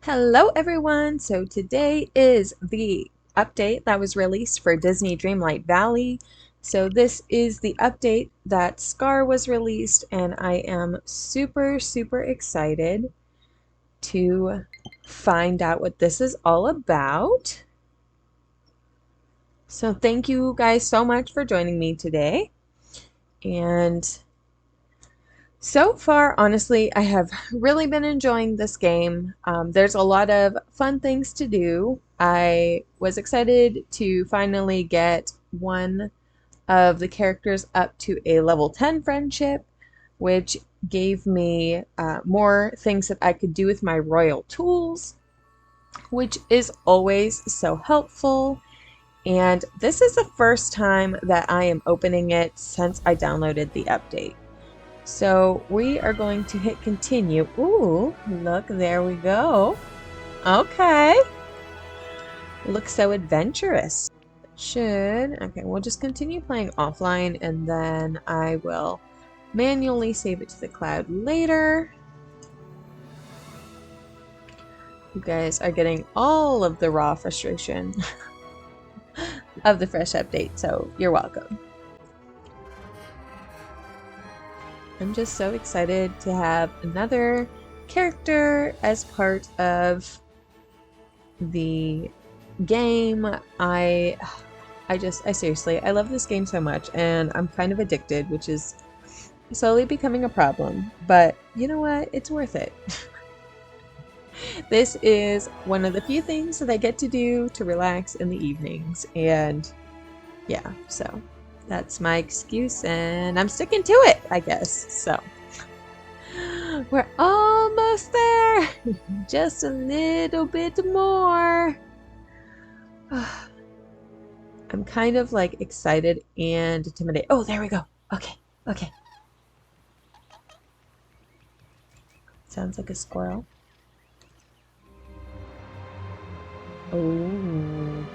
Hello everyone! So today is the update that was released for Disney Dreamlight Valley. So this is the update that Scar was released, and I am super excited to find out what this is all about. So thank you guys so much for joining me today. And so far, honestly, I have really been enjoying this game. There's a lot of fun things to do. I was excited to finally get one of the characters up to a level 10 friendship, which gave me more things that I could do with my royal tools, which is always so helpful. And this is the first time that I am opening it since I downloaded the update. So we are going to hit continue. Ooh, look, there we go. Okay. Looks so adventurous. Okay, we'll just continue playing offline and then I will manually save it to the cloud later. You guys are getting all of the raw frustration of the fresh update, so you're welcome. I'm just so excited to have another character as part of the game. I seriously, I love this game so much, and I'm kind of addicted, which is slowly becoming a problem, but you know what? It's worth it. This is one of the few things that I get to do to relax in the evenings, and yeah, so that's my excuse, and I'm sticking to it, I guess. So we're almost there. Just a little bit more. I'm kind of like excited and intimidated. Oh, there we go. Okay. Sounds like a squirrel. Oh.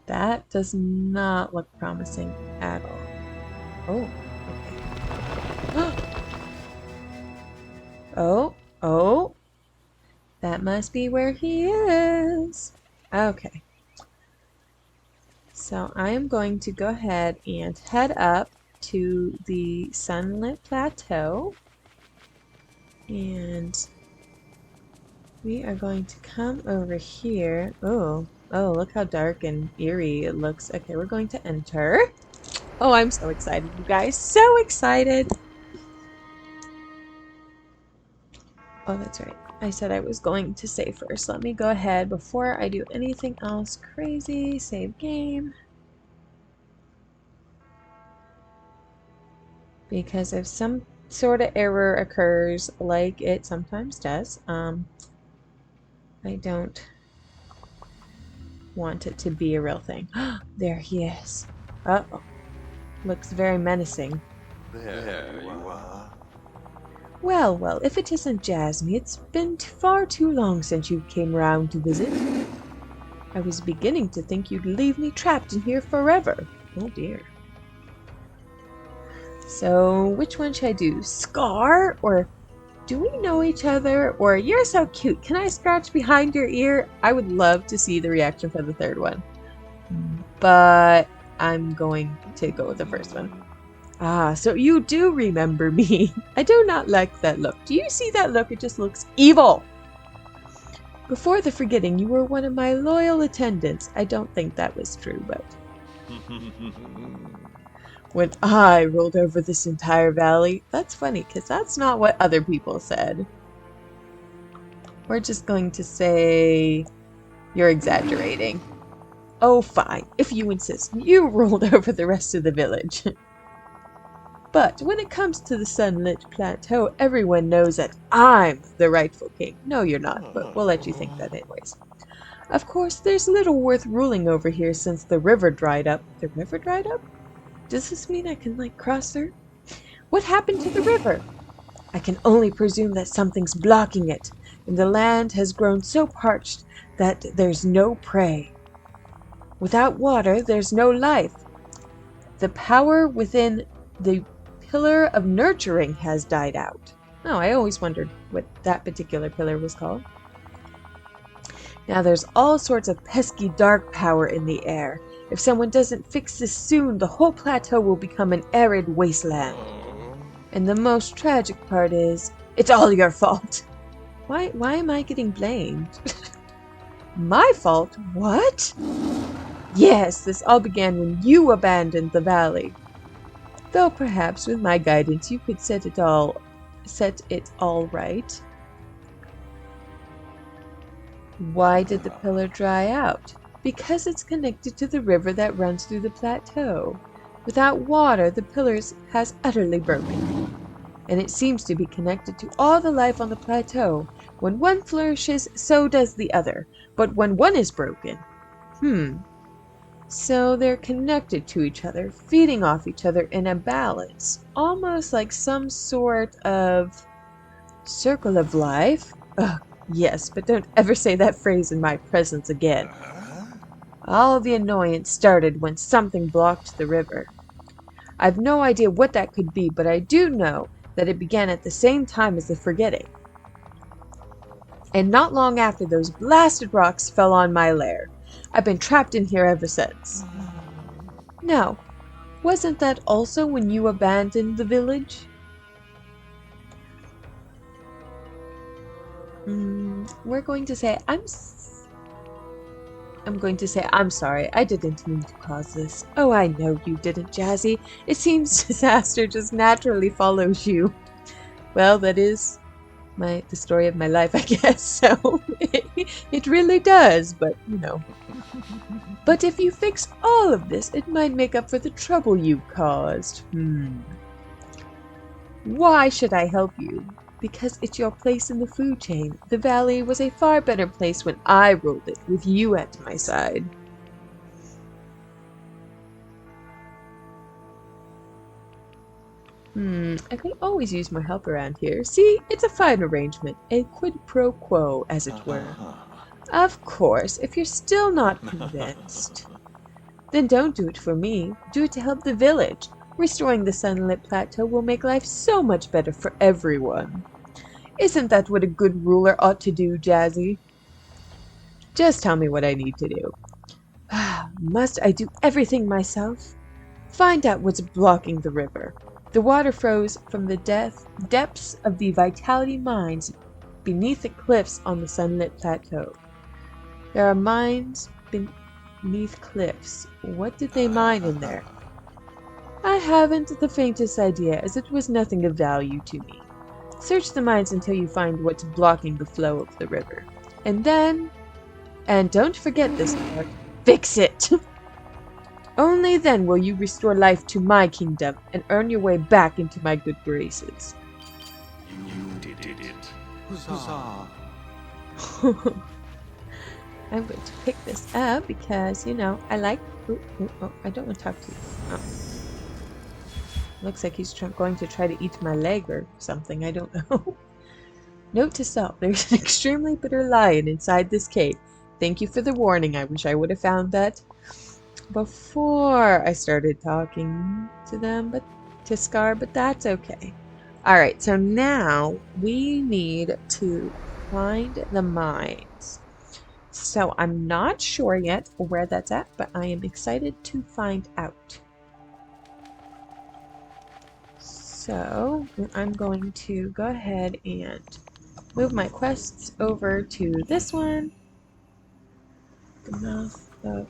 That does not look promising at all. Oh, okay. Oh. That must be where he is. Okay. So I am going to go ahead and head up to the sunlit plateau. And we are going to come over here. Oh, look how dark and eerie it looks. Okay, we're going to enter. Oh, I'm so excited, you guys. So excited. Oh, that's right. I said I was going to save first. Let me go ahead before I do anything else crazy. Save game. Because if some sort of error occurs, like it sometimes does, I don't want it to be a real thing. There he is. Uh-oh. Looks very menacing. There you are. Well, if it isn't Jasmine, it's been far too long since you came round to visit. I was beginning to think you'd leave me trapped in here forever. Oh dear. So, which one should I do? Scar? Or do we know each other? Or you're so cute, can I scratch behind your ear? I would love to see the reaction for the third one. But I'm going to go with the first one. Ah, so you do remember me. I do not like that look. Do you see that look? It just looks evil. Before the forgetting, you were one of my loyal attendants. I don't think that was true, but... when I ruled over this entire valley, that's funny, because that's not what other people said. We're just going to say... you're exaggerating. Oh, fine. If you insist, you ruled over the rest of the village. But when it comes to the sunlit plateau, everyone knows that I'm the rightful king. No, you're not, but we'll let you think that anyways. Of course, there's little worth ruling over here since the river dried up. The river dried up? Does this mean I can, like, cross through? What happened to the river? I can only presume that something's blocking it, and the land has grown so parched that there's no prey. Without water, there's no life. The power within The pillar of nurturing has died out. Oh, I always wondered what that particular pillar was called. Now there's all sorts of pesky dark power in the air. If someone doesn't fix this soon, the whole plateau will become an arid wasteland. And the most tragic part is, it's all your fault. Why am I getting blamed? My fault? What? Yes, this all began when you abandoned the valley. Though perhaps with my guidance you could set it all right. Why did the pillar dry out? Because it's connected to the river that runs through the plateau. Without water, the pillar has utterly broken. And it seems to be connected to all the life on the plateau. When one flourishes, so does the other. But when one is broken, so they're connected to each other, feeding off each other in a balance, almost like some sort of circle of life. Ugh, yes, but don't ever say that phrase in my presence again. All the annoyance started when something blocked the river. I've no idea what that could be, but I do know that it began at the same time as the forgetting. And not long after, those blasted rocks fell on my lair. I've been trapped in here ever since. Now, wasn't that also when you abandoned the village? We're going to say I'm going to say I'm sorry. I didn't mean to cause this. Oh, I know you didn't, Jazzy. It seems disaster just naturally follows you. Well, that is the story of my life, I guess. So it really does, but you know. But if you fix all of this, it might make up for the trouble you caused. Why should I help you? Because it's your place in the food chain. The valley was a far better place when I ruled it, with you at my side. I could always use more help around here. See, it's a fine arrangement. A quid pro quo, as it were. Of course, if you're still not convinced, then don't do it for me. Do it to help the village. Restoring the sunlit plateau will make life so much better for everyone. Isn't that what a good ruler ought to do, Jazzy? Just tell me what I need to do. Must I do everything myself? Find out what's blocking the river. The water froze from the depths of the Vitality mines beneath the cliffs on the sunlit plateau. There are mines beneath cliffs. What did they mine in there? I haven't the faintest idea, as it was nothing of value to me. Search the mines until you find what's blocking the flow of the river. And then, and don't forget this part, fix it! Only then will you restore life to my kingdom and earn your way back into my good graces. You did it. Huzzah. I'm going to pick this up because, you know, I like... Oh, I don't want to talk to you. Oh. Looks like he's going to try to eat my leg or something. I don't know. Note to self. There's an extremely bitter lion inside this cave. Thank you for the warning. I wish I would have found that before I started talking to them, to Scar, but that's okay. Alright, so now we need to find the mines. So I'm not sure yet where that's at, but I am excited to find out. So I'm going to go ahead and move my quests over to this one. The mouth of...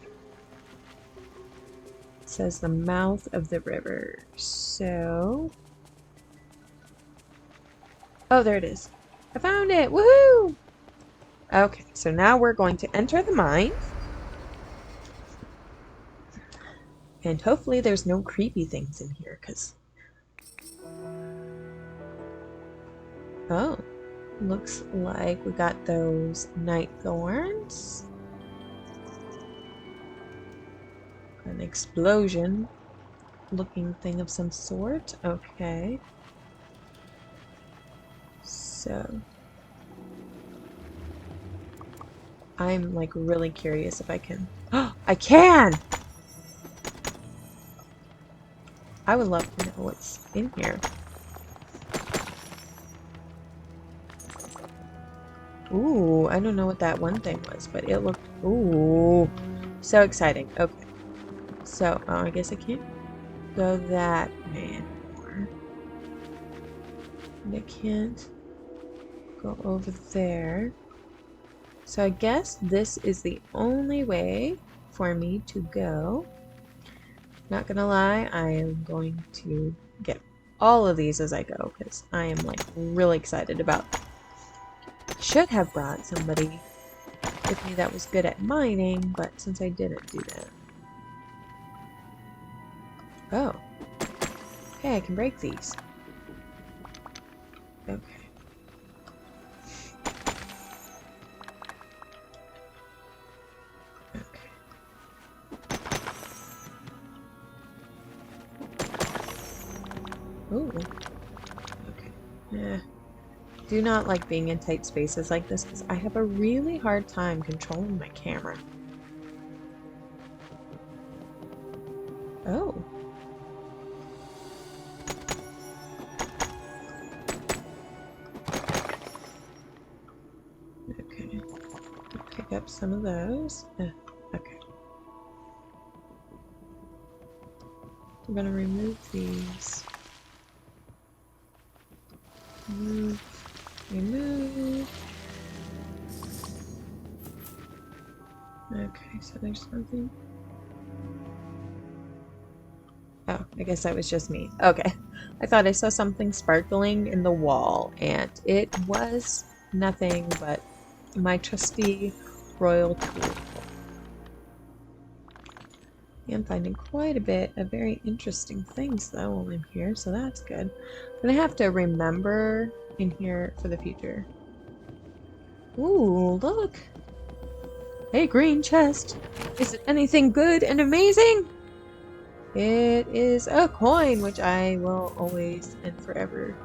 It says the mouth of the river. So... Oh, there it is. I found it! Woohoo! Okay, so now we're going to enter the mine. And hopefully there's no creepy things in here, because... Oh, looks like we got those night thorns. An explosion looking thing of some sort. Okay. So I'm like really curious if I can. Oh, I can! I would love to know what's in here. Ooh, I don't know what that one thing was, but it looked, ooh, so exciting. Okay, so I guess I can't go that way anymore. And I can't go over there. So I guess this is the only way for me to go. Not gonna lie, I am going to get all of these as I go because I am like really excited about them. Should have brought somebody with me that was good at mining, but since I didn't do that. Oh. Okay, I can break these. Okay. Okay. Ooh. Okay. Yeah. Do not like being in tight spaces like this because I have a really hard time controlling my camera. Oh. Okay. Pick up some of those. Okay. I'm gonna remove these. Remove. Remove. Okay, so there's nothing. Oh, I guess that was just me. Okay. I thought I saw something sparkling in the wall, and it was nothing but my trusty royal tool. I'm finding quite a bit of very interesting things, though, while I'm here, so that's good. I'm gonna have to remember in here for the future. Ooh, look! Hey, green chest! Is it anything good and amazing? It is a coin, which I will always and forever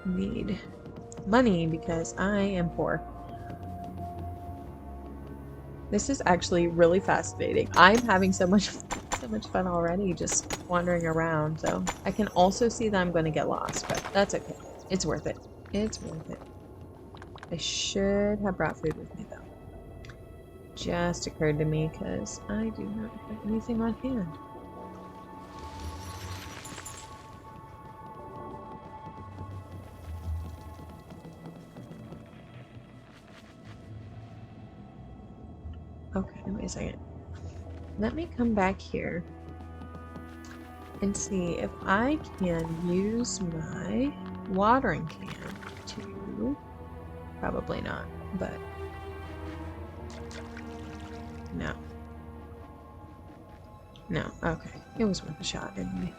need. Money, because I am poor. This is actually really fascinating. I'm having so much fun already just wandering around, so I can also see that I'm going to get lost, but that's okay. It's worth it. It's worth it. I should have brought food with me, though. Just occurred to me because I do not have anything on hand. Okay, wait a second. Let me come back here and see if I can use my watering can to... Probably not, but... No. No, okay. It was worth a shot anyway.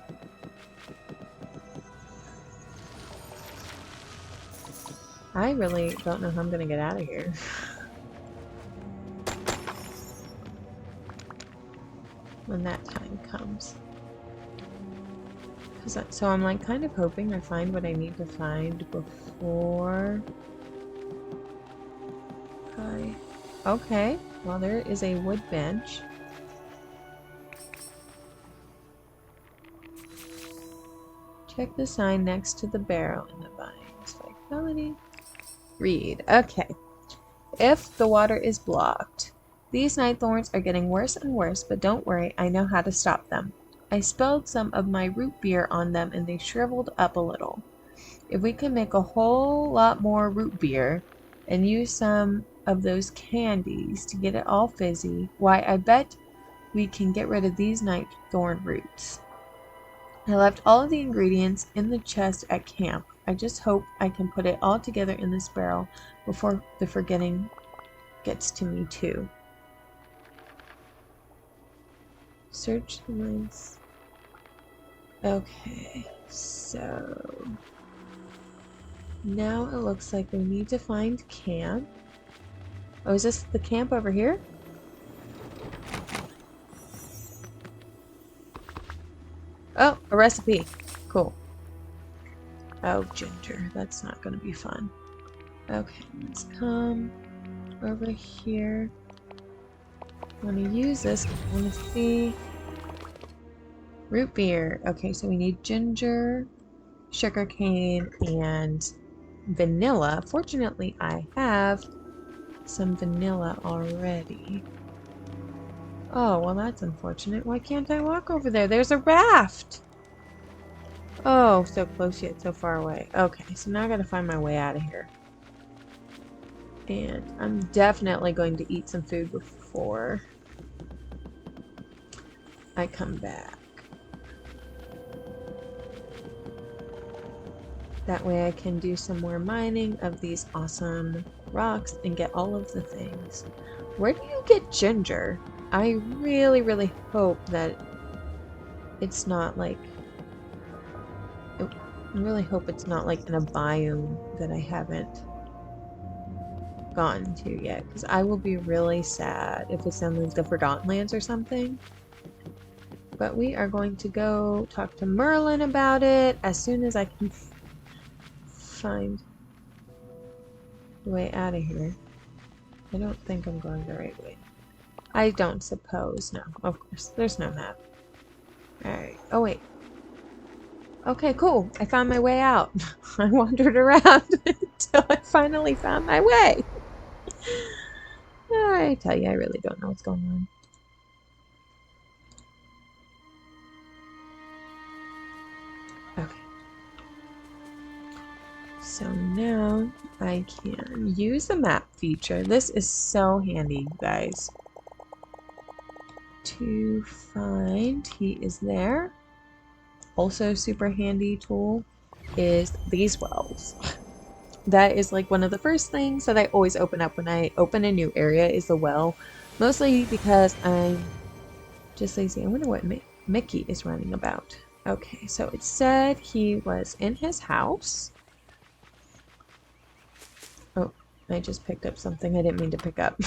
I really don't know how I'm gonna get out of here. When that time comes. So I'm like kind of hoping I find what I need to find before I... Okay, well there is a wood bench. Check the sign next to the barrel in the vines. Vitality. Read. Okay. If the water is blocked, these night thorns are getting worse and worse, but don't worry, I know how to stop them. I spilled some of my root beer on them and they shriveled up a little. If we can make a whole lot more root beer and use some of those candies to get it all fizzy, why, I bet we can get rid of these night thorn roots. I left all of the ingredients in the chest at camp. I just hope I can put it all together in this barrel before the forgetting gets to me too. Search the mines. Okay, so now it looks like we need to find camp. Oh, is this the camp over here? Oh, a recipe. Cool. Oh, ginger. That's not going to be fun. Okay, let's come over here. I want to use this. I want to see Root beer. Okay, so we need ginger, sugarcane, and vanilla. Fortunately, I have some vanilla already. Oh, well, that's unfortunate. Why can't I walk over there? There's a raft! Oh, so close yet so far away. Okay, so now I gotta find my way out of here. And I'm definitely going to eat some food before I come back. That way I can do some more mining of these awesome rocks and get all of the things. Where do you get ginger? I really, really hope that it's not like... I really hope it's not like in a biome that I haven't gotten to yet, because I will be really sad if it's in like the Forgotten Lands or something. But we are going to go talk to Merlin about it as soon as I can find the way out of here. I don't think I'm going the right way. I don't suppose. No, of course. There's no map. Alright. Oh, wait. Okay, cool. I found my way out. I wandered around until I finally found my way. I tell you, I really don't know what's going on. Okay. So now I can use the map feature. This is so handy, guys. To find, he is there. Also super handy tool is these wells. That is like one of the first things that I always open up when I open a new area is the well. Mostly because I'm just lazy. I wonder what Mickey is running about. Okay, so it said he was in his house. Oh, I just picked up something I didn't mean to pick up.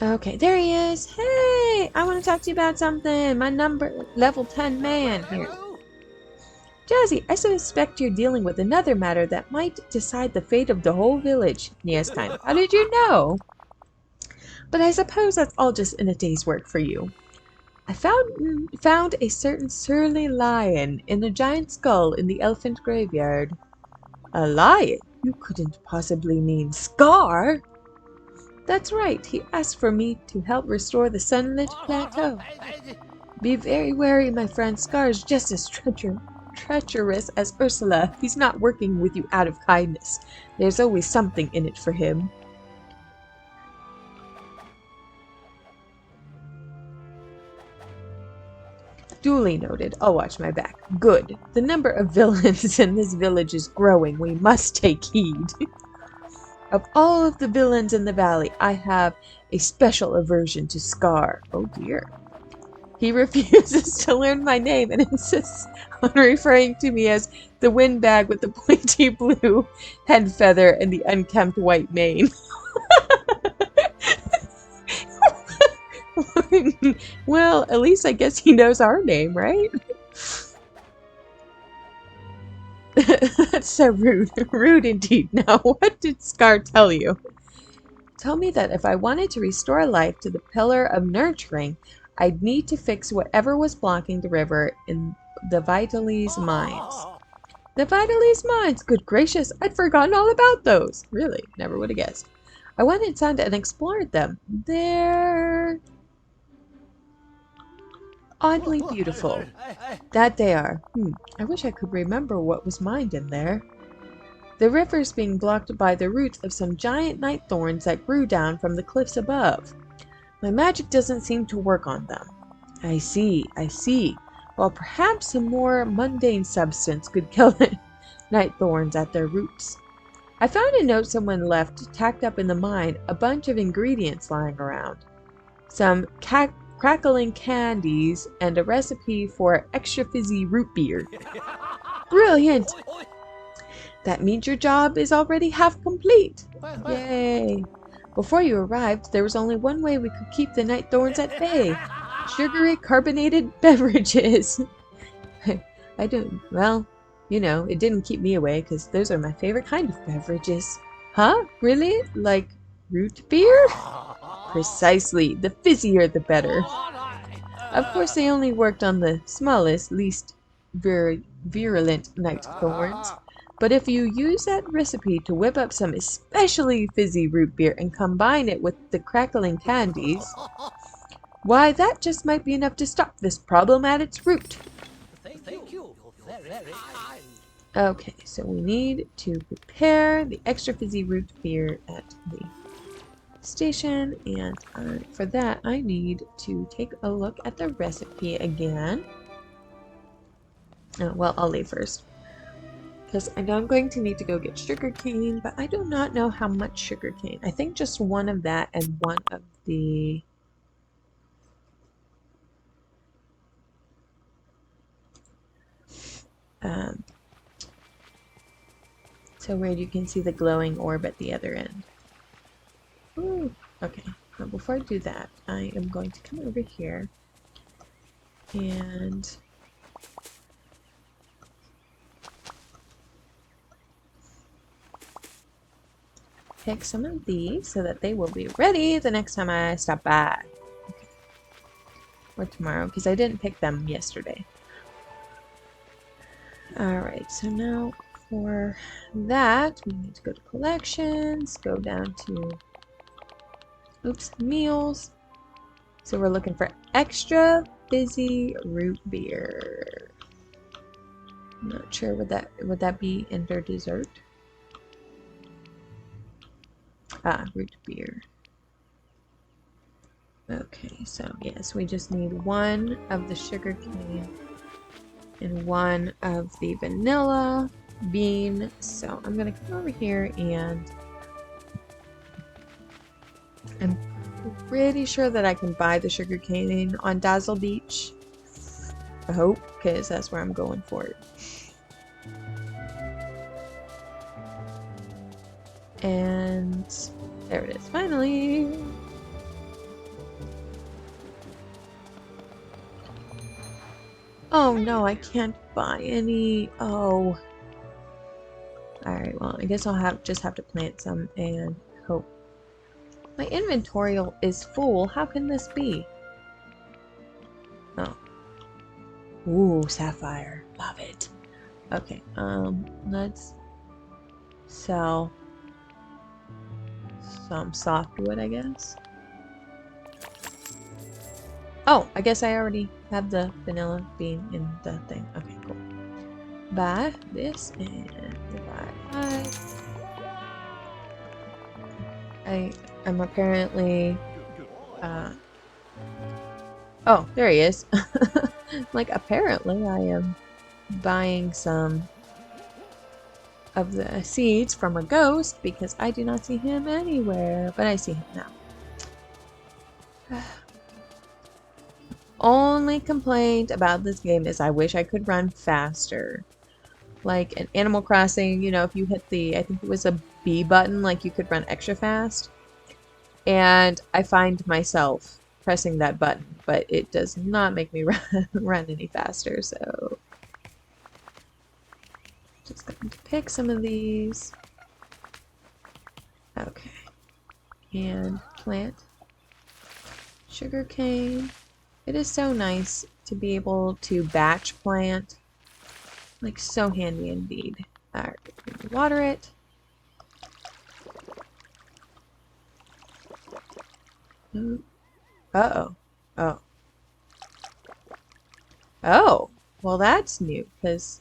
Okay, there he is. Hey, I want to talk to you about something. My level 10 man here. Jazzy, I suspect you're dealing with another matter that might decide the fate of the whole village. Yes, kind of. How did you know? But I suppose that's all just in a day's work for you. I found a certain surly lion in a giant skull in the elephant graveyard. A lion? You couldn't possibly mean Scar? That's right. He asked for me to help restore the sunlit plateau. Be very wary, my friend. Scar is just as treacherous as Ursula. He's not working with you out of kindness. There's always something in it for him. Duly noted. I'll watch my back. Good. The number of villains in this village is growing. We must take heed. Of all of the villains in the valley, I have a special aversion to Scar. Oh dear. He refuses to learn my name and insists on referring to me as the windbag with the pointy blue head feather and the unkempt white mane. Well, at least I guess he knows our name, right? That's so rude. Rude indeed. Now, what did Scar tell you? Tell me that if I wanted to restore life to the Pillar of Nurturing, I'd need to fix whatever was blocking the river in the Vitales mines. The Vitales mines? Good gracious, I'd forgotten all about those. Really, never would have guessed. I went inside and explored them. They're oddly beautiful. That they are. I wish I could remember what was mined in there. The river's being blocked by the roots of some giant night thorns that grew down from the cliffs above. My magic doesn't seem to work on them. I see, I see. Well, perhaps some more mundane substance could kill the night thorns at their roots. I found a note someone left tacked up in the mine, a bunch of ingredients lying around. Some crackling candies and a recipe for extra fizzy root beer. Brilliant! That means your job is already half complete. Yay! Before you arrived, there was only one way we could keep the night thorns at bay. Sugary carbonated beverages. I don't, well, you know, it didn't keep me away because those are my favorite kind of beverages. Huh? Really? Like Root beer? Precisely. The fizzier the better. Of course, they only worked on the smallest, least virulent night thorns. But if you use that recipe to whip up some especially fizzy root beer and combine it with the crackling candies, why, that just might be enough to stop this problem at its root. Thank you. You're very kind. Okay, so we need to prepare the extra fizzy root beer at the station, and for that I need to take a look at the recipe again. Well, I'll leave first, because I know I'm going to need to go get sugar cane, but I do not know how much sugar cane. I think just one of that and one of the so where you can see the glowing orb at the other end. Ooh, okay. Now before I do that, I am going to come over here and pick some of these so that they will be ready the next time I stop by. Okay. Or tomorrow, because I didn't pick them yesterday. Alright, so now for that, we need to go to collections, go down to, meals. So we're looking for extra fizzy root beer. I'm not sure, would that be under dessert? Ah, root beer. Okay, so yes, we just need one of the sugar cane and one of the vanilla bean. So I'm gonna come over here, and I'm pretty sure that I can buy the sugar cane on Dazzle Beach. I hope, because that's where I'm going for it. And there it is, finally. Oh no, I can't buy any. Oh. Alright, well, I guess I'll just have to plant some and hope. My inventory is full. How can this be? Oh. Ooh, sapphire. Love it. Okay, let's sell some softwood, I guess. Oh, I guess I already have the vanilla bean in the thing. Okay, cool. Buy this and buy I'm apparently oh, there he is. Like, apparently I am buying some of the seeds from a ghost because I do not see him anywhere, but I see him now. Only complaint about this game is I wish I could run faster. Like in Animal Crossing, you know, if you hit the, I think it was a B button, like you could run extra fast. And I find myself pressing that button, but it does not make me run any faster, so just going to pick some of these. Okay. And plant sugarcane. It is so nice to be able to batch plant. Like, so handy indeed. Alright, water it. Uh-oh. Oh. Oh! Well, that's new, because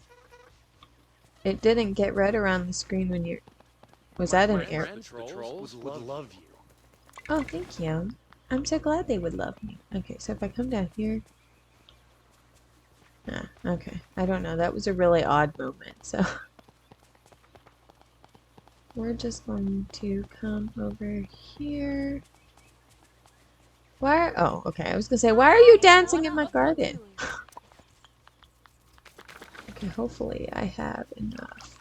it didn't get red around the screen when you're... Was that an error? The trolls would love you. Oh, thank you. I'm so glad they would love me. Okay, so if I come down here... Ah, okay. I don't know. That was a really odd moment, so... We're just going to come over here. Why? Oh, okay. I was gonna say, why are you dancing in my garden? Okay, hopefully I have enough.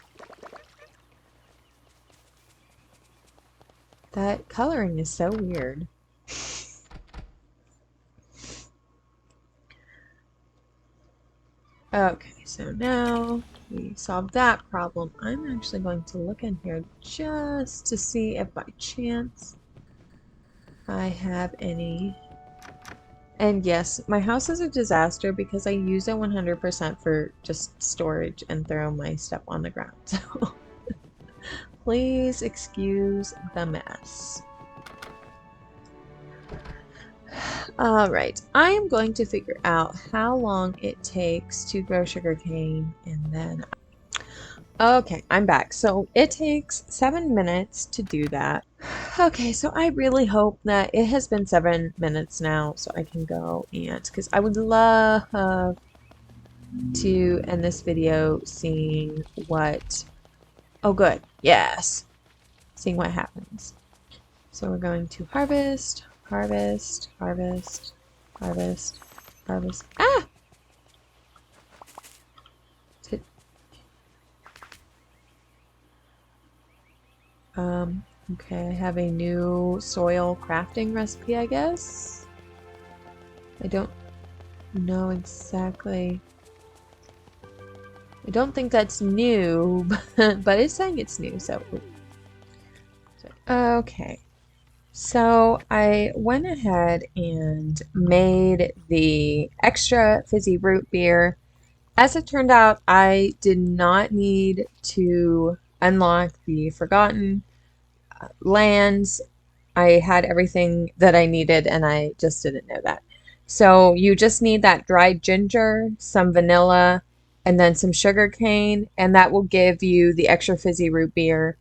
That coloring is so weird. Okay, so now we solved that problem. I'm actually going to look in here just to see if by chance I have any. And yes, my house is a disaster because I use it 100% for just storage and throw my stuff on the ground. So please excuse the mess. Alright, I am going to figure out how long it takes to grow sugarcane and then... Okay, I'm back. So it takes 7 minutes to do that. Okay, so I really hope that it has been 7 minutes now so I can go and... Because I would love to end this video seeing what... Oh, good. Yes. Seeing what happens. So we're going to harvest, harvest, harvest, harvest, harvest. Ah! Okay, I have a new soil crafting recipe, I guess. I don't know exactly. I don't think that's new, but it's saying it's new, so. Okay. So I went ahead and made the extra fizzy root beer. As it turned out, I did not need to unlock the Forgotten Lands. I had everything that I needed and I just didn't know that. So you just need that dried ginger, some vanilla, and then some sugar cane, and that will give you the extra fizzy root beer.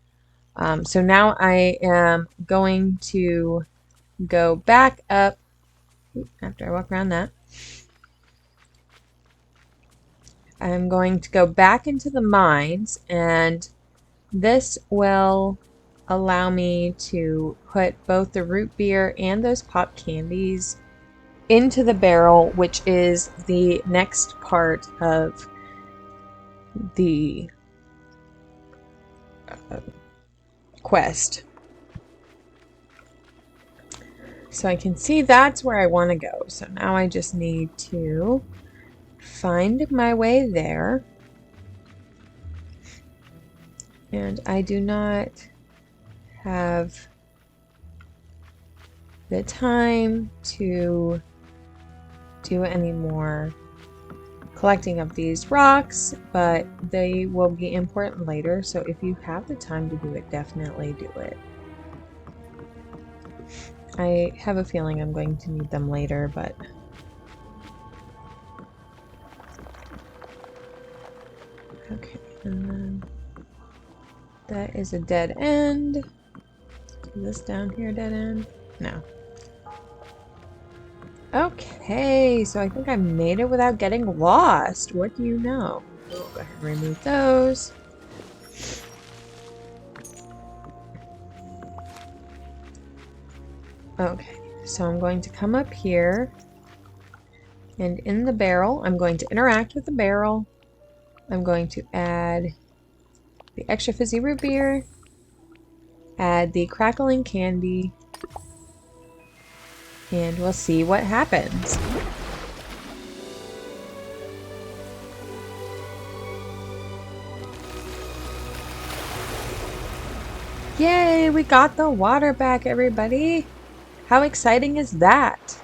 So now I am going to go back up after I walk around that. I'm going to go back into the mines, and this will allow me to put both the root beer and those pop candies into the barrel, which is the next part of the quest. So I can see that's where I want to go. So now I just need to find my way there. And I do not have the time to do any more collecting of these rocks, but they will be important later. So if you have the time to do it, definitely do it. I have a feeling I'm going to need them later, but... Okay, and then that is a dead end. Is this down here dead end? No. Okay, so I think I made it without getting lost. What do you know? We'll go ahead and remove those. Okay, so I'm going to come up here, and in the barrel, I'm going to interact with the barrel. I'm going to add the extra fizzy root beer, add the crackling candy, and we'll see what happens. Yay, we got the water back, everybody! How exciting is that?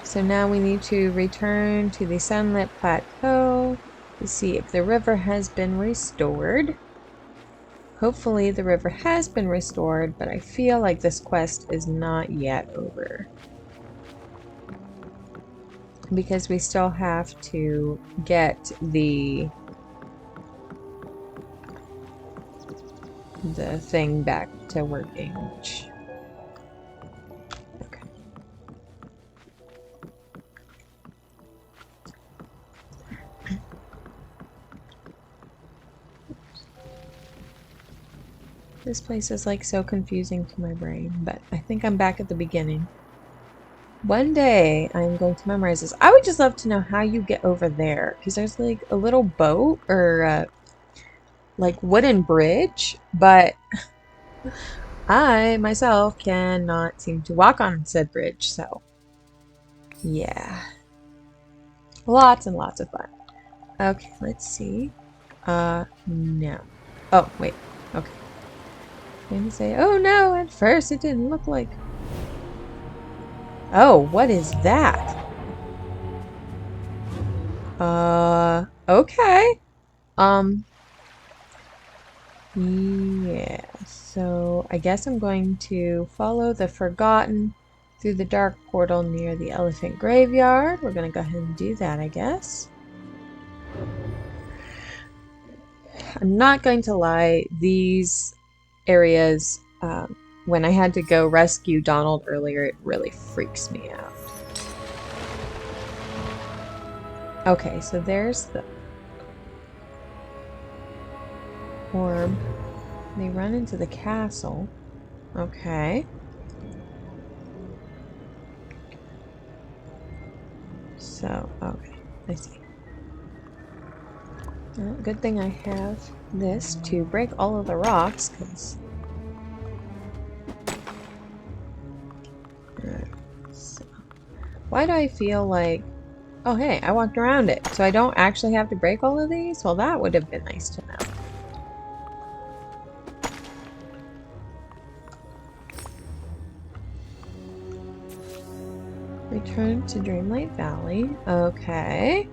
So now we need to return to the sunlit plateau to see if the river has been restored. Hopefully the river has been restored, but I feel like this quest is not yet over. Because we still have to get the thing back to working, which... Okay. This place is like so confusing to my brain, but I think I'm back at the beginning. One day I'm going to memorize this. I would just love to know how you get over there, because there's like a little boat or like wooden bridge, but I myself cannot seem to walk on said bridge, so yeah. Lots and lots of fun. Okay, let's see. No. Oh, wait. Okay. Trying to say, oh no, at first it didn't look like... Oh, what is that? Okay. Yeah, so I guess I'm going to follow the Forgotten through the dark portal near the elephant graveyard. We're gonna go ahead and do that, I guess. I'm not going to lie, these areas, when I had to go rescue Donald earlier, it really freaks me out. Okay, so there's the orb. They run into the castle. Okay. So, okay, I see. Well, good thing I have this to break all of the rocks, because... So, why do I feel like... Oh, hey, I walked around it, so I don't actually have to break all of these? Well, that would have been nice to know. Return to Dreamlight Valley. Okay.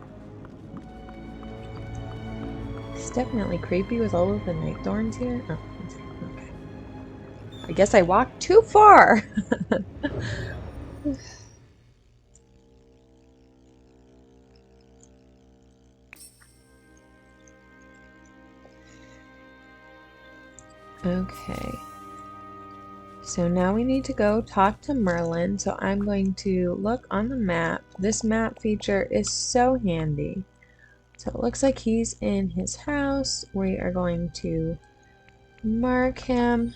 It's definitely creepy with all of the night thorns here. Oh, okay. I guess I walked too far! Okay. So now we need to go talk to Merlin. So I'm going to look on the map. This map feature is so handy. So it looks like he's in his house. We are going to mark him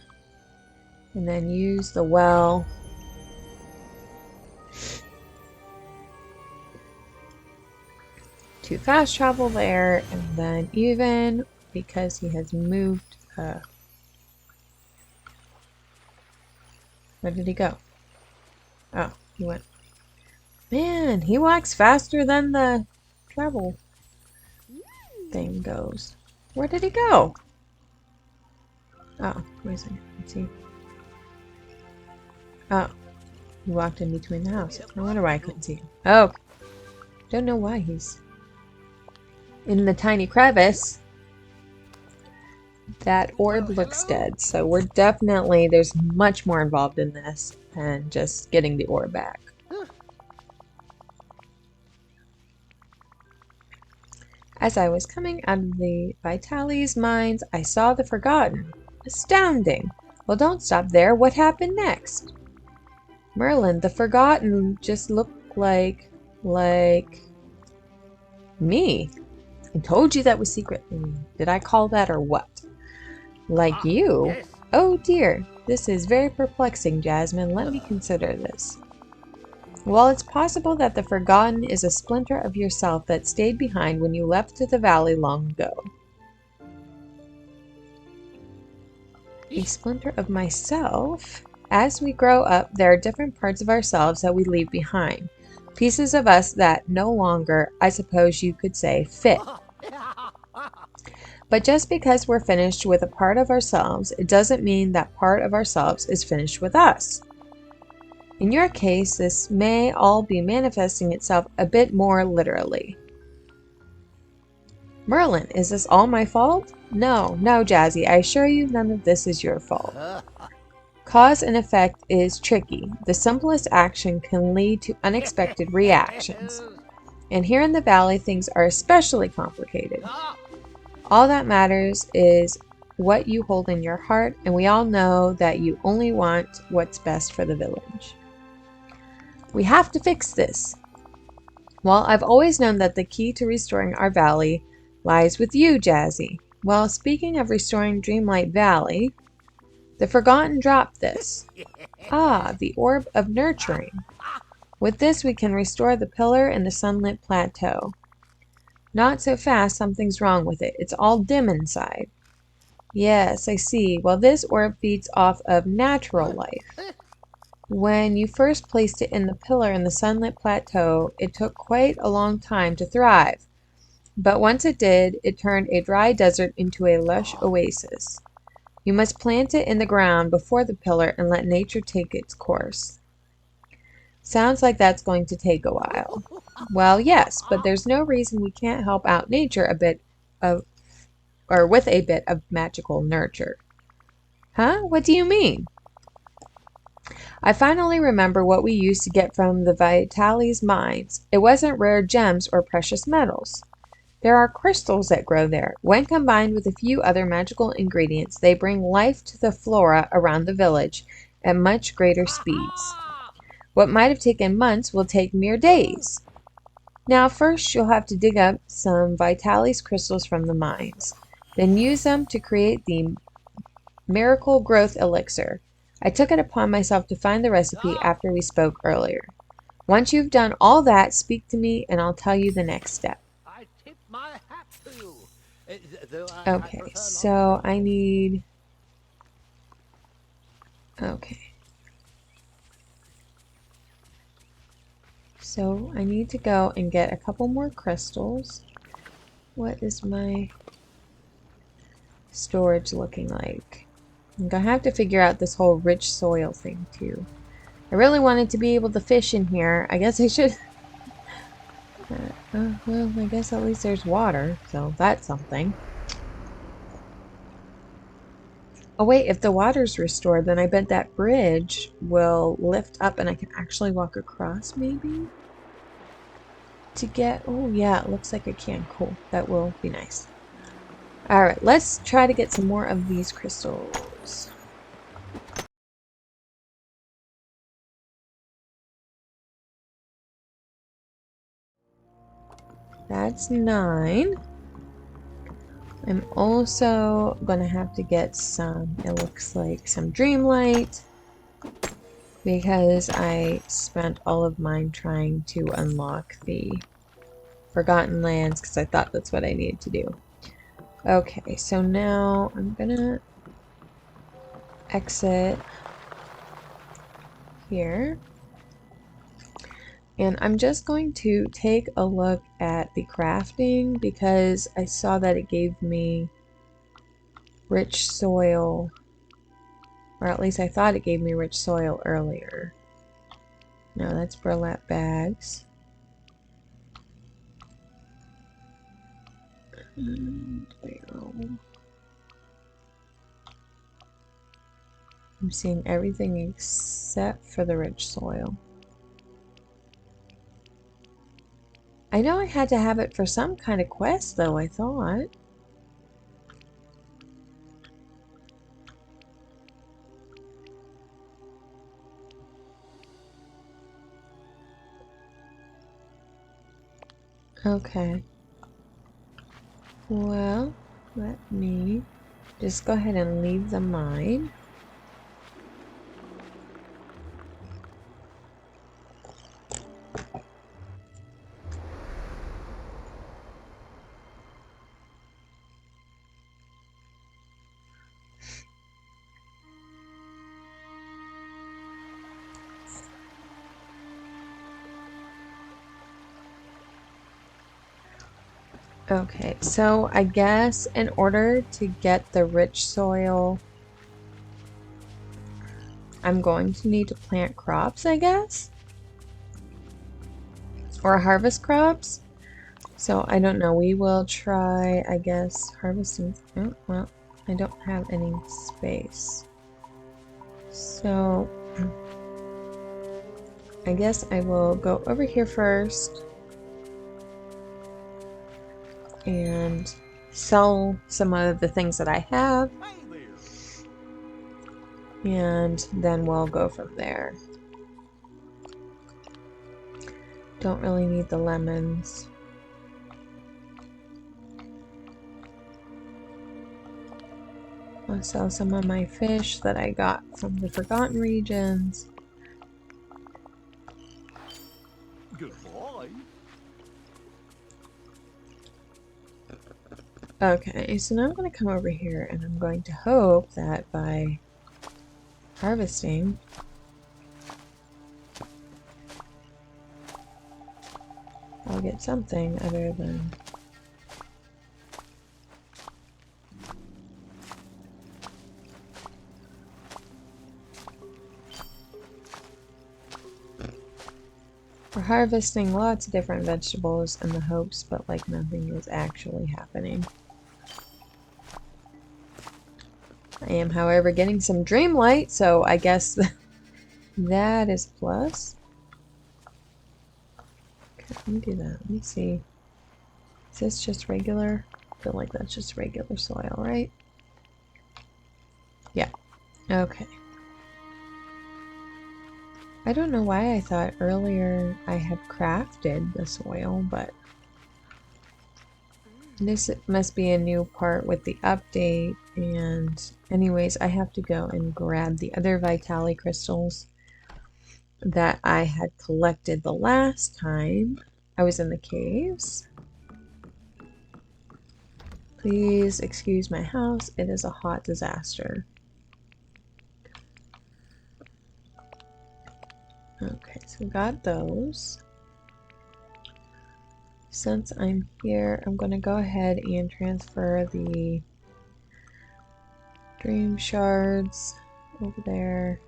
and then use the well to fast travel there, and then even because he has moved, where did he go? Oh, he went. Man, he walks faster than the travel thing goes. Where did he go? Oh, where's he? Let's see. Oh, he walked in between the houses. No wonder why I couldn't see him. Oh, don't know why he's in the tiny crevice. That orb looks dead, so we're definitely, there's much more involved in this than just getting the orb back. As I was coming out of the Vitali's mines, I saw the Forgotten. Astounding! Well, don't stop there. What happened next? Merlin, the Forgotten just looked like me. I told you that was secret. Did I call that or what? Like you? Yes. Oh dear, this is very perplexing, Jasmine. Let me consider this. While it's possible that the Forgotten is a splinter of yourself that stayed behind when you left the valley long ago. A splinter of myself? As we grow up, there are different parts of ourselves that we leave behind. Pieces of us that no longer, I suppose you could say, fit. But just because we're finished with a part of ourselves, it doesn't mean that part of ourselves is finished with us. In your case, this may all be manifesting itself a bit more literally. Merlin, is this all my fault? No, no, Jazzy, I assure you none of this is your fault. Cause and effect is tricky. The simplest action can lead to unexpected reactions. And here in the valley, things are especially complicated. All that matters is what you hold in your heart, and we all know that you only want what's best for the village. We have to fix this. Well, I've always known that the key to restoring our valley lies with you, Jazzy. Well, speaking of restoring Dreamlight Valley, the Forgotten dropped this. Ah, the Orb of Nurturing. With this, we can restore the pillar and the sunlit plateau. Not so fast, something's wrong with it. It's all dim inside. Yes, I see. Well, this orb feeds off of natural life. When you first placed it in the pillar in the sunlit plateau, it took quite a long time to thrive. But once it did, it turned a dry desert into a lush oasis. You must plant it in the ground before the pillar and let nature take its course. Sounds like that's going to take a while. Well, yes, but there's no reason we can't help out nature a bit of, or with a bit of magical nurture. Huh? What do you mean? I finally remember what we used to get from the Vitali's mines. It wasn't rare gems or precious metals. There are crystals that grow there. When combined with a few other magical ingredients, they bring life to the flora around the village at much greater speeds. What might have taken months will take mere days. Now, first you'll have to dig up some Vitalis crystals from the mines. Then use them to create the miracle growth elixir. I took it upon myself to find the recipe after we spoke earlier. Once you've done all that, speak to me and I'll tell you the next step. I tip my hat to you. Though I Okay, prefer not so to. I need... Okay. So I need to go and get a couple more crystals. What is my storage looking like? I'm gonna have to figure out this whole rich soil thing too. I really wanted to be able to fish in here. I guess I should... well, I guess at least there's water, so that's something. Oh wait, if the water's restored, then I bet that bridge will lift up and I can actually walk across, maybe? To get... Oh yeah, it looks like I can. Cool. That will be nice. Alright, let's try to get some more of these crystals. That's 9. I'm also gonna have to get some, it looks like, some Dreamlight, because I spent all of mine trying to unlock the Forgotten Lands, because I thought that's what I needed to do. Okay, so now I'm gonna exit here. And I'm just going to take a look at the crafting because I saw that it gave me rich soil, or at least I thought it gave me rich soil earlier. No, that's burlap bags. And barrel. I'm seeing everything except for the rich soil. I know I had to have it for some kind of quest, though, I thought. Okay. Well, let me just go ahead and leave the mine. Okay, so I guess in order to get the rich soil, I'm going to need to plant crops, I guess? Or harvest crops? So I don't know, we will try, I guess, harvesting. Oh, well, I don't have any space. So I guess I will go over here first and sell some of the things that I have, and then we'll go from there. Don't really need the lemons. I'll sell some of my fish that I got from the Forgotten Regions. Goodbye. Okay, so now I'm going to come over here and I'm going to hope that by harvesting, I'll get something other than... We're harvesting lots of different vegetables in the hopes, but like nothing is actually happening. I am, however, getting some Dreamlight, so I guess that is a plus. Okay, let me do that. Let me see. Is this just regular? I feel like that's just regular soil, right? Yeah. Okay. I don't know why I thought earlier I had crafted the soil, but this must be a new part with the update. And anyways, I have to go and grab the other Vitali crystals that I had collected the last time I was in the caves. Please excuse my house. It is a hot disaster. Okay, so we got those. Since I'm here, I'm going to go ahead and transfer the dream shards over there.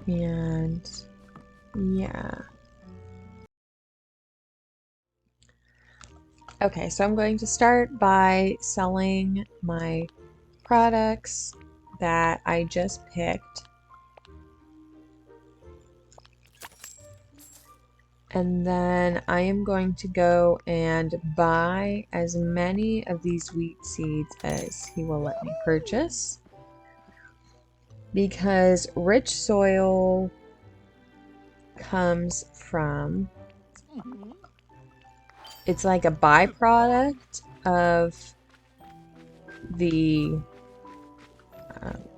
And yeah. Okay, so I'm going to start by selling my products that I just picked. And then I am going to go and buy as many of these wheat seeds as he will let me purchase. Because rich soil comes from, it's like a byproduct of the,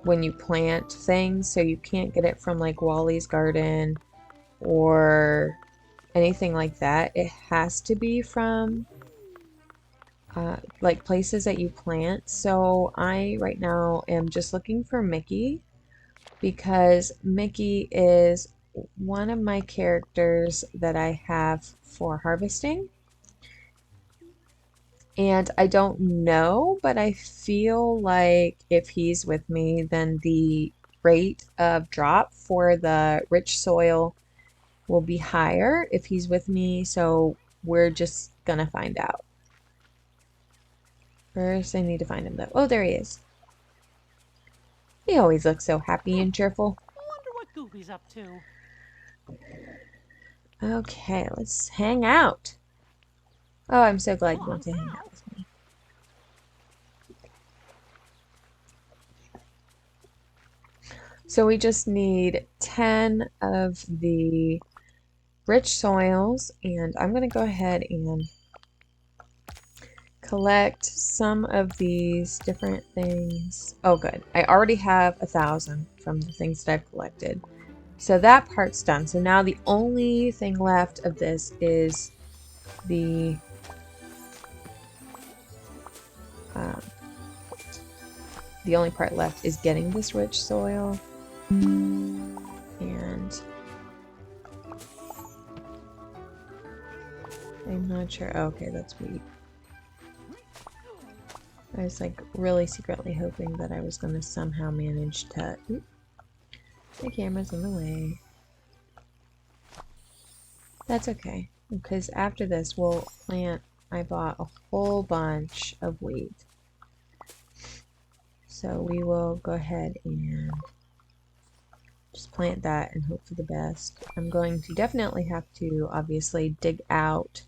when you plant things, so you can't get it from like Wally's garden or anything like that. It has to be from like places that you plant. So I right now am just looking for Mickey because Mickey is one of my characters that I have for harvesting. And I don't know, but I feel like if he's with me, then the rate of drop for the rich soil will be higher if he's with me, so we're just gonna find out. First, I need to find him though. Oh, there he is. He always looks so happy and cheerful. Wonder what Goopy's up to. Okay, let's hang out. Oh, I'm so glad you want to hang out with me. So we just need 10 of the rich soils, and I'm going to go ahead and collect some of these different things. Oh, good. I already have 1,000 from the things that I've collected. So that part's done. So now the only thing left of this is the only part left is getting this rich soil. And I'm not sure. Oh, okay, that's wheat. I was like really secretly hoping that I was going to somehow manage to... Oop, the camera's in the way. That's okay, because after this we'll plant... I bought a whole bunch of wheat. So we will go ahead and just plant that and hope for the best. I'm going to definitely have to obviously dig out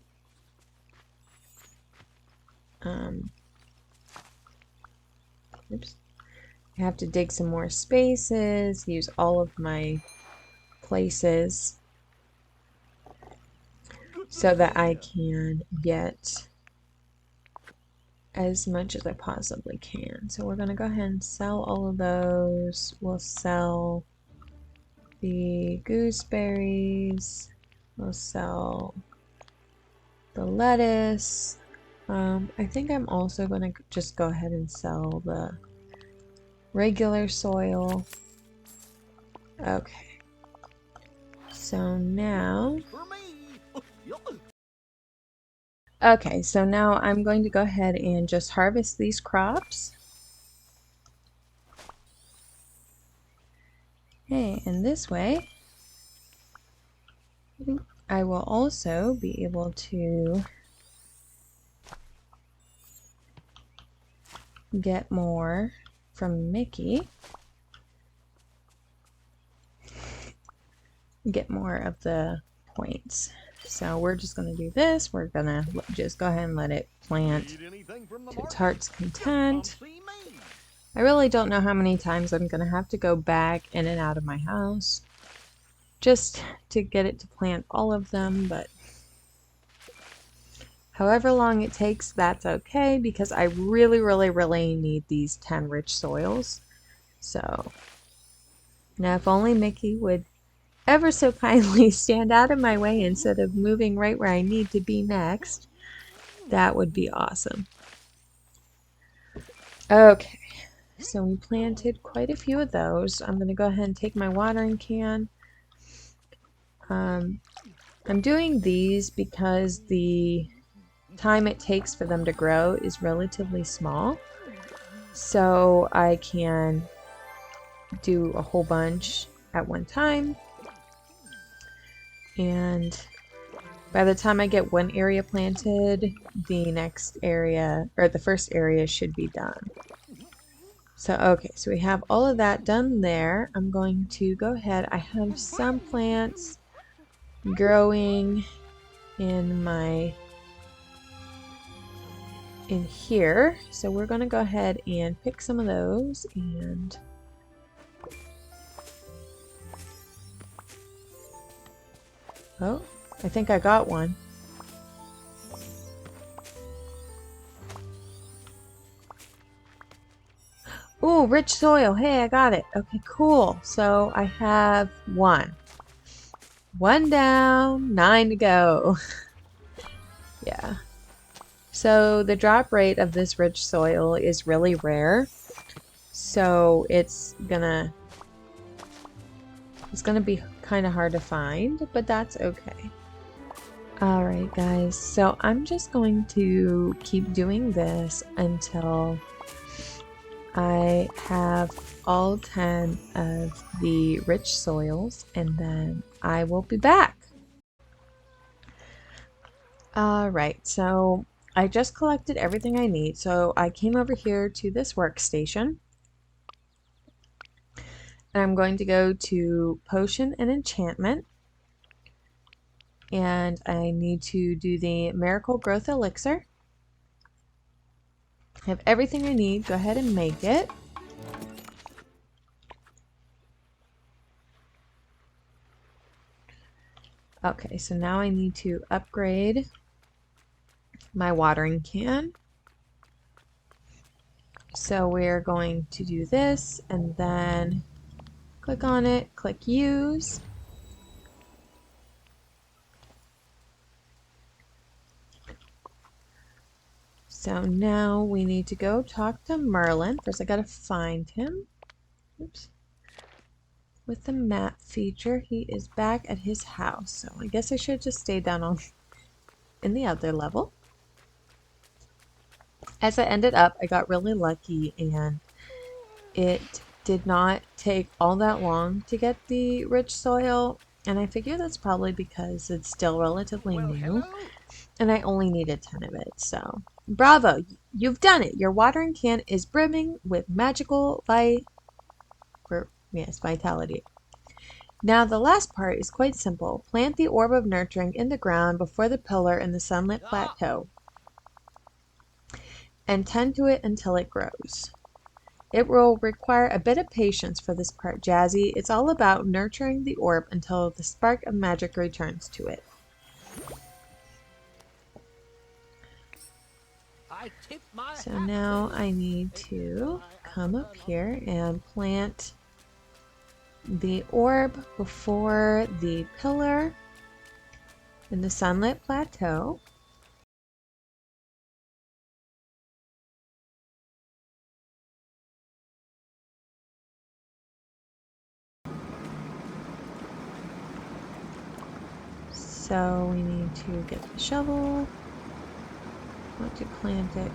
oops. I have to dig some more spaces, use all of my places so that I can get as much as I possibly can. So we're going to go ahead and sell all of those. We'll sell the gooseberries. We'll sell the lettuce. I think I'm also going to just go ahead and sell the regular soil. Okay. So now... Okay, so now I'm going to go ahead and just harvest these crops. Okay, and this way I will also be able to get more from Mickey. Get more of the points. So we're just going to do this. We're going to just go ahead and let it plant to its heart's content. I really don't know how many times I'm going to have to go back in and out of my house just to get it to plant all of them, but however long it takes, that's okay, because I really, really, really need these 10 rich soils. So now if only Mickey would ever so kindly stand out of my way instead of moving right where I need to be next, that would be awesome. Okay, so we planted quite a few of those. I'm going to go ahead and take my watering can. I'm doing these because the time it takes for them to grow is relatively small, so I can do a whole bunch at one time, and by the time I get one area planted, the next area, or the first area, should be done. So okay, so we have all of that done there. I'm going to go ahead. I have some plants growing in here, so we're going to go ahead and pick some of those, and oh, I think I got one. Ooh, rich soil. Hey, I got it. Okay, cool. So I have one. One down, 9 to go. Yeah. So the drop rate of this rich soil is really rare. So it's gonna be kind of hard to find, but that's okay. Alright guys, so I'm just going to keep doing this until I have all 10 of the rich soils, and then I will be back. Alright, so I just collected everything I need, so I came over here to this workstation. And I'm going to go to Potion and Enchantment. And I need to do the Miracle Growth Elixir. I have everything I need. Go ahead and make it. Okay, so now I need to upgrade my watering can. So we're going to do this, and then click on it, click Use. So now we need to go talk to Merlin. First I gotta find him. Oops. With the map feature, he is back at his house. So I guess I should just stay down on in the other level. As I ended up, I got really lucky, and it did not take all that long to get the rich soil, and I figure that's probably because it's still relatively new, and I only needed 10 of it. So bravo, you've done it. Your watering can is brimming with magical vitality. Now the last part is quite simple. Plant the orb of nurturing in the ground before the pillar in the sunlit plateau, and tend to it until it grows. It will require a bit of patience for this part, Jazzy. It's all about nurturing the orb until the spark of magic returns to it. So now I need to come up here and plant the orb before the pillar in the sunlit plateau. So we need to get the shovel. I want to plant it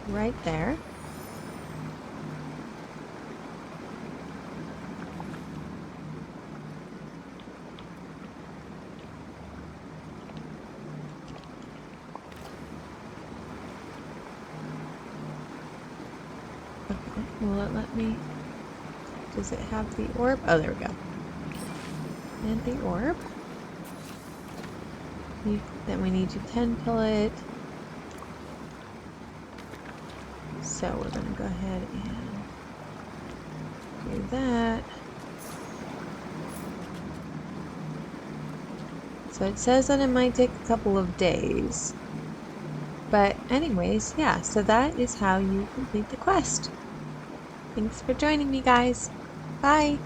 right there. Will it let me? Does it have the orb? Oh, there we go. And the orb. Then we need to 10 pellet. So we're going to go ahead and do that. So it says that it might take a couple of days. But anyways, yeah, so that is how you complete the quest. Thanks for joining me, guys. Bye!